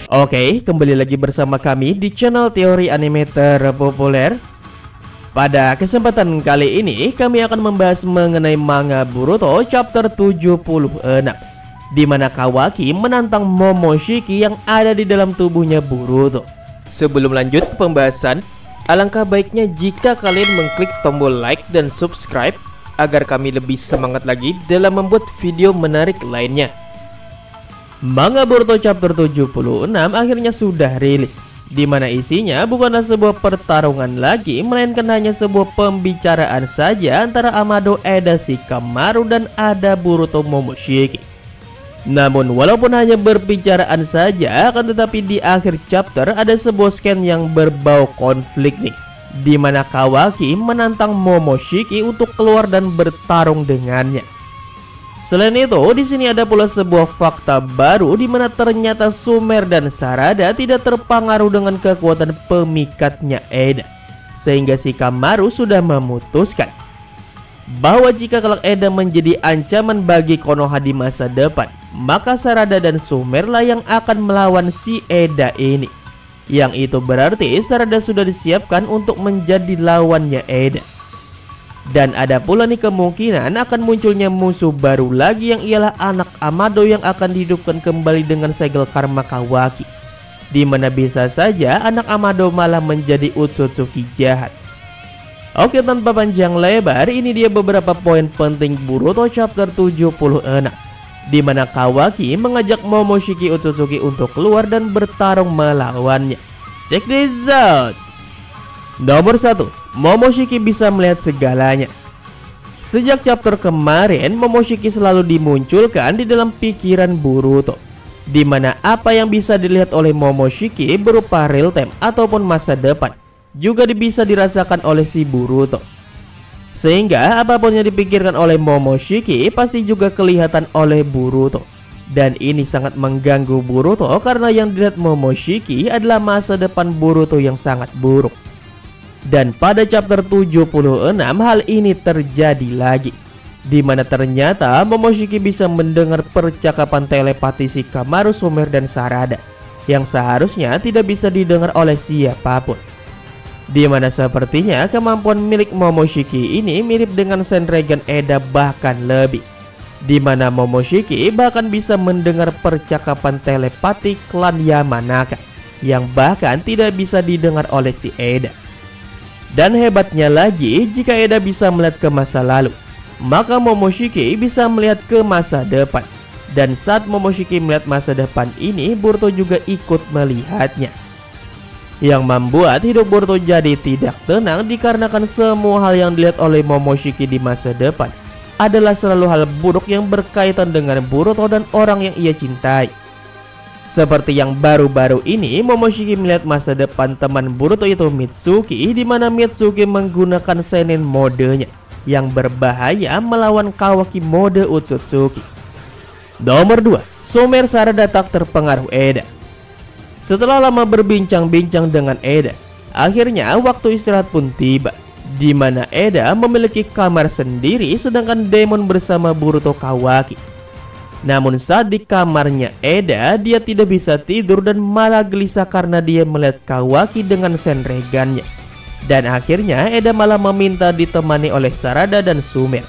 Oke, kembali lagi bersama kami di channel Teori Anime Terpopuler. Pada kesempatan kali ini, kami akan membahas mengenai manga Boruto chapter 76, di mana Kawaki menantang Momoshiki yang ada di dalam tubuhnya Boruto. Sebelum lanjut ke pembahasan, alangkah baiknya jika kalian mengklik tombol like dan subscribe agar kami lebih semangat lagi dalam membuat video menarik lainnya. Manga Boruto chapter 76 akhirnya sudah rilis, di mana isinya bukanlah sebuah pertarungan lagi, melainkan hanya sebuah pembicaraan saja antara Amado Eda Shikamaru dan Ada Boruto Momoshiki. Namun walaupun hanya berbicaraan saja, akan tetapi di akhir chapter ada sebuah scan yang berbau konflik nih, di mana Kawaki menantang Momoshiki untuk keluar dan bertarung dengannya. Selain itu, di sini ada pula sebuah fakta baru di mana ternyata Sumer dan Sarada tidak terpengaruh dengan kekuatan pemikatnya Eda, sehingga Shikamaru sudah memutuskan bahwa jika kelak Eda menjadi ancaman bagi Konoha di masa depan, maka Sarada dan Sumer lah yang akan melawan si Eda ini. Yang itu berarti Sarada sudah disiapkan untuk menjadi lawannya Eda. Dan ada pula nih kemungkinan akan munculnya musuh baru lagi, yang ialah anak Amado yang akan dihidupkan kembali dengan segel karma Kawaki, di mana bisa saja anak Amado malah menjadi Otsutsuki jahat. Oke, tanpa panjang lebar, ini dia beberapa poin penting Boruto chapter 76, di mana Kawaki mengajak Momoshiki Otsutsuki untuk keluar dan bertarung melawannya. Check this out. Nomor 1, Momoshiki bisa melihat segalanya. Sejak chapter kemarin, Momoshiki selalu dimunculkan di dalam pikiran Boruto, di mana apa yang bisa dilihat oleh Momoshiki berupa real time ataupun masa depan juga bisa dirasakan oleh si Boruto. Sehingga apapun yang dipikirkan oleh Momoshiki pasti juga kelihatan oleh Boruto. Dan ini sangat mengganggu Boruto karena yang dilihat Momoshiki adalah masa depan Boruto yang sangat buruk. Dan pada chapter 76 hal ini terjadi lagi, di mana ternyata Momoshiki bisa mendengar percakapan telepati Shikamaru, Sumer, dan Sarada yang seharusnya tidak bisa didengar oleh siapapun. Di mana sepertinya kemampuan milik Momoshiki ini mirip dengan Senregen Eda, bahkan lebih, di mana Momoshiki bahkan bisa mendengar percakapan telepati klan Yamanaka yang bahkan tidak bisa didengar oleh si Eda. Dan hebatnya lagi, jika Eda bisa melihat ke masa lalu, maka Momoshiki bisa melihat ke masa depan. Dan saat Momoshiki melihat masa depan ini, Boruto juga ikut melihatnya, yang membuat hidup Boruto jadi tidak tenang dikarenakan semua hal yang dilihat oleh Momoshiki di masa depan adalah selalu hal buruk yang berkaitan dengan Boruto dan orang yang ia cintai. Seperti yang baru-baru ini, Momoshiki melihat masa depan teman Boruto itu Mitsuki, di mana Mitsuki menggunakan seinen modenya yang berbahaya melawan Kawaki mode Otsutsuki. Nomor 2, Sumer Sarada tak terpengaruh Eda. Setelah lama berbincang-bincang dengan Eda, akhirnya waktu istirahat pun tiba, di mana Eda memiliki kamar sendiri sedangkan Demon bersama Boruto Kawaki. Namun saat di kamarnya Eda, dia tidak bisa tidur dan malah gelisah karena dia melihat Kawaki dengan senregannya. Dan akhirnya Eda malah meminta ditemani oleh Sarada dan Sumer.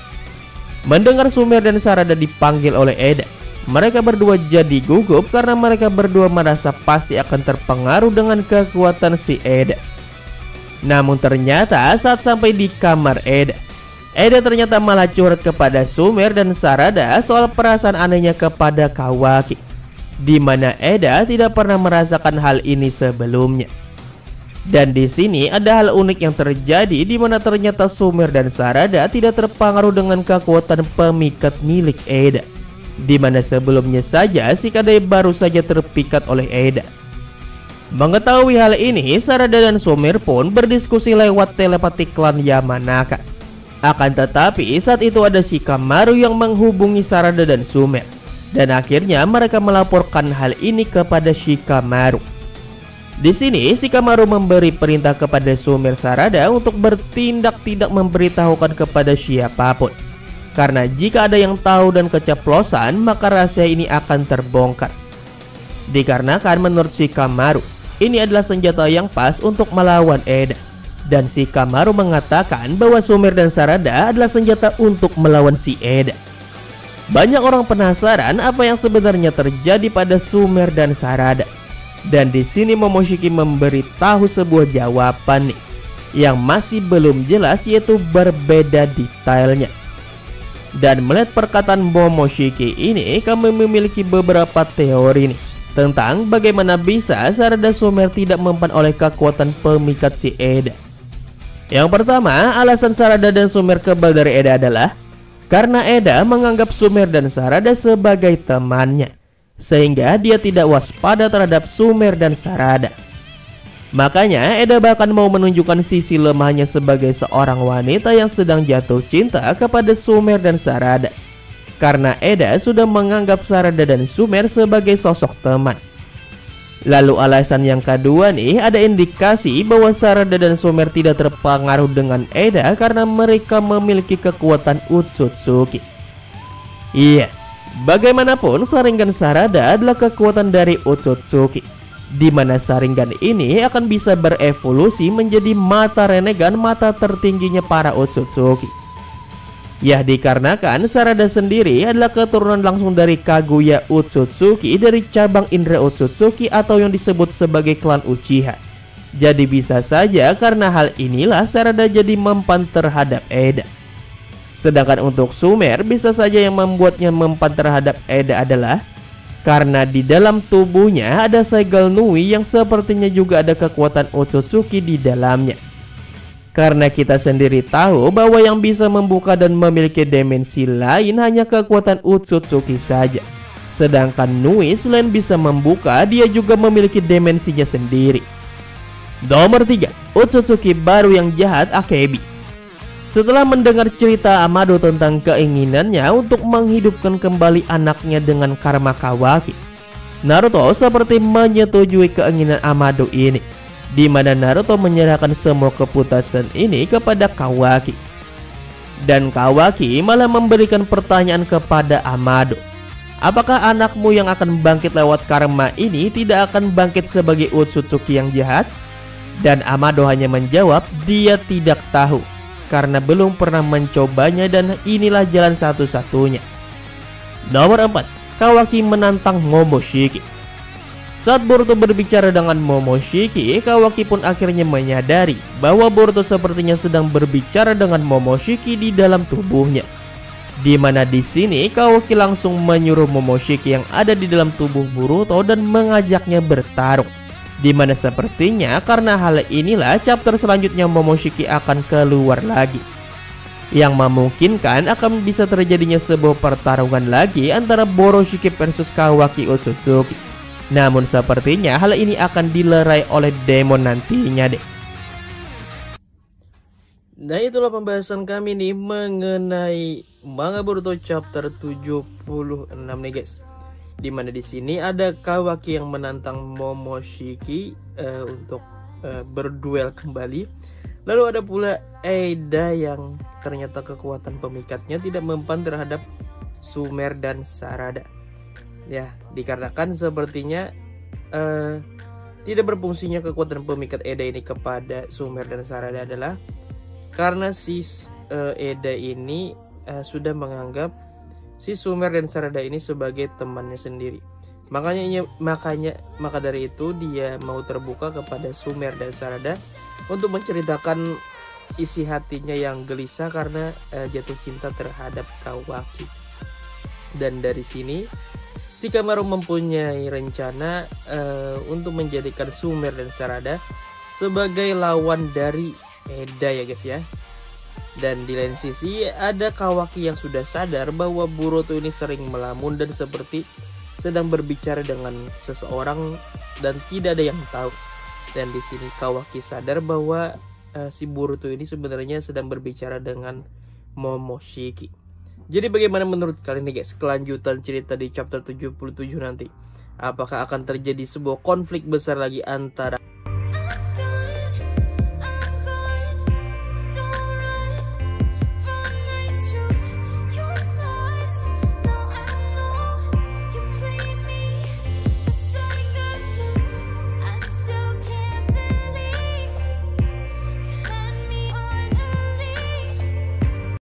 Mendengar Sumer dan Sarada dipanggil oleh Eda, mereka berdua jadi gugup karena mereka berdua merasa pasti akan terpengaruh dengan kekuatan si Eda. Namun ternyata saat sampai di kamar Eda ternyata malah curhat kepada Sumer dan Sarada soal perasaan anehnya kepada Kawaki, di mana Eda tidak pernah merasakan hal ini sebelumnya. Dan di sini ada hal unik yang terjadi, di mana ternyata Sumer dan Sarada tidak terpengaruh dengan kekuatan pemikat milik Eda, di mana sebelumnya saja si Kadai baru saja terpikat oleh Eda. Mengetahui hal ini, Sarada dan Sumer pun berdiskusi lewat telepati klan Yamanaka. Akan tetapi saat itu ada Shikamaru yang menghubungi Sarada dan Sumer, dan akhirnya mereka melaporkan hal ini kepada Shikamaru. Di sini Shikamaru memberi perintah kepada Sumer Sarada untuk bertindak tidak memberitahukan kepada siapapun, karena jika ada yang tahu dan keceplosan maka rahasia ini akan terbongkar. Dikarenakan menurut Shikamaru, ini adalah senjata yang pas untuk melawan Eda. Dan Shikamaru mengatakan bahwa Sumer dan Sarada adalah senjata untuk melawan si Eda. Banyak orang penasaran apa yang sebenarnya terjadi pada Sumer dan Sarada. Dan di sini Momoshiki memberitahu sebuah jawaban nih yang masih belum jelas, yaitu berbeda detailnya. Dan melihat perkataan Momoshiki ini, kami memiliki beberapa teori nih tentang bagaimana bisa Sarada Sumer tidak mempan oleh kekuatan pemikat si Eda. Yang pertama, alasan Sarada dan Sumer kebal dari Eda adalah karena Eda menganggap Sumer dan Sarada sebagai temannya, sehingga dia tidak waspada terhadap Sumer dan Sarada. Makanya Eda bahkan mau menunjukkan sisi lemahnya sebagai seorang wanita yang sedang jatuh cinta kepada Sumer dan Sarada. Karena Eda sudah menganggap Sarada dan Sumer sebagai sosok teman. Lalu alasan yang kedua nih, ada indikasi bahwa Sarada dan Sumer tidak terpengaruh dengan Eda karena mereka memiliki kekuatan Utsutsuki. Iya, bagaimanapun Sharingan Sarada adalah kekuatan dari Utsutsuki, di mana Sharingan ini akan bisa berevolusi menjadi mata renegan, mata tertingginya para Utsutsuki. Ya, dikarenakan Sarada sendiri adalah keturunan langsung dari Kaguya Utsutsuki dari cabang Indra Utsutsuki atau yang disebut sebagai klan Uchiha. Jadi bisa saja karena hal inilah Sarada jadi mempan terhadap Eda. Sedangkan untuk Sumer, bisa saja yang membuatnya mempan terhadap Eda adalah karena di dalam tubuhnya ada segel Nui yang sepertinya juga ada kekuatan Utsutsuki di dalamnya. Karena kita sendiri tahu bahwa yang bisa membuka dan memiliki dimensi lain hanya kekuatan Utsutsuki saja. Sedangkan Nui selain bisa membuka, dia juga memiliki dimensinya sendiri. Nomor 3, Utsutsuki baru yang jahat, Akebi. Setelah mendengar cerita Amado tentang keinginannya untuk menghidupkan kembali anaknya dengan karma Kawaki, Naruto seperti menyetujui keinginan Amado ini, di mana Naruto menyerahkan semua keputusan ini kepada Kawaki. Dan Kawaki malah memberikan pertanyaan kepada Amado, apakah anakmu yang akan bangkit lewat karma ini tidak akan bangkit sebagai Utsutsuki yang jahat? Dan Amado hanya menjawab dia tidak tahu karena belum pernah mencobanya dan inilah jalan satu-satunya. Nomor 4, Kawaki menantang Momoshiki. Saat Boruto berbicara dengan Momoshiki, Kawaki pun akhirnya menyadari bahwa Boruto sepertinya sedang berbicara dengan Momoshiki di dalam tubuhnya. Di mana di sini Kawaki langsung menyuruh Momoshiki yang ada di dalam tubuh Boruto dan mengajaknya bertarung. Di mana sepertinya karena hal inilah chapter selanjutnya Momoshiki akan keluar lagi, yang memungkinkan akan bisa terjadinya sebuah pertarungan lagi antara Boroshiki versus Kawaki Otsutsuki. Namun sepertinya hal ini akan dilerai oleh Demon nantinya deh. Nah, itulah pembahasan kami nih mengenai manga Boruto chapter 76 nih guys. Dimana di sini ada Kawaki yang menantang Momoshiki untuk berduel kembali. Lalu ada pula Eda yang ternyata kekuatan pemikatnya tidak mempan terhadap Sumer dan Sarada. Ya, dikarenakan sepertinya tidak berfungsinya kekuatan pemikat Eda ini kepada Sumer dan Sarada adalah karena si Eda ini sudah menganggap si Sumer dan Sarada ini sebagai temannya sendiri. Maka dari itu dia mau terbuka kepada Sumer dan Sarada untuk menceritakan isi hatinya yang gelisah karena jatuh cinta terhadap Kawaki. Dan dari sini Shikamaru mempunyai rencana untuk menjadikan Sumer dan Sarada sebagai lawan dari Eda ya guys ya. Dan di lain sisi ada Kawaki yang sudah sadar bahwa Boruto ini sering melamun dan seperti sedang berbicara dengan seseorang dan tidak ada yang tahu. Dan di sini Kawaki sadar bahwa si Boruto ini sebenarnya sedang berbicara dengan Momoshiki. Jadi bagaimana menurut kalian nih guys kelanjutan cerita di chapter 77 nanti? Apakah akan terjadi sebuah konflik besar lagi antara